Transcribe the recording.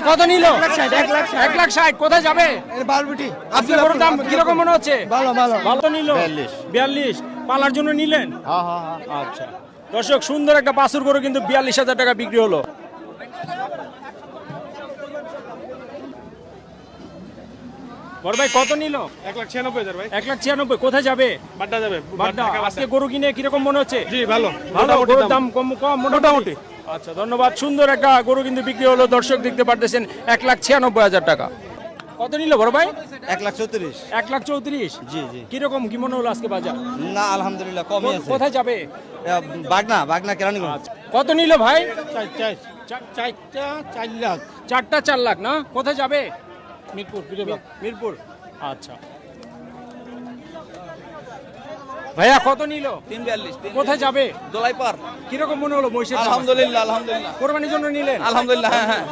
কত নিল? 1,60,000। কোথায় যাবে? আজকে গরুর দাম কিরকম মনে হচ্ছে? ভালো নিল 42। পালার জন্য নিলেন? আচ্ছা দর্শক, সুন্দর একটা বাছুর গরু কিন্তু 42,000 টাকা বিক্রি হলো। বড় ভাই কত নিল? 1,96,000 ভাই। 1,96,000। কোথায় যাবে? বাড্ডা যাবে। বাড্ডা। আজকে গরু কিনে কিরকম মনে হচ্ছে? জি ভালো। ভালো, গরুর দাম কম মোটামুটি। আচ্ছা ধন্যবাদ। সুন্দর একটা গরু কিন্তু বিক্রি হলো, দর্শক দেখতে পারতেছেন 1,96,000 টাকা। কত নিল বড় ভাই? 1,34,000। 1,34,000। জি জি। কিরকম কি মনে হলো আজকে বাজার? না আলহামদুলিল্লাহ কমই আছে। কোথায় যাবে? বাগনা কেরানীগঞ্জ। আচ্ছা কত নিল ভাই? 4 লাখ। 4 লাখ না? কোথায় যাবে? মিরপুর। আচ্ছা ভাইয়া কত নিল? 3,42,000। কোথায় যাবে? দোলাইপার। কিরকম মনে হলো মহিষের দাম? আলহামদুলিল্লাহ। কোরবানির জন্য নিলেন? আলহামদুলিল্লাহ। হ্যাঁ।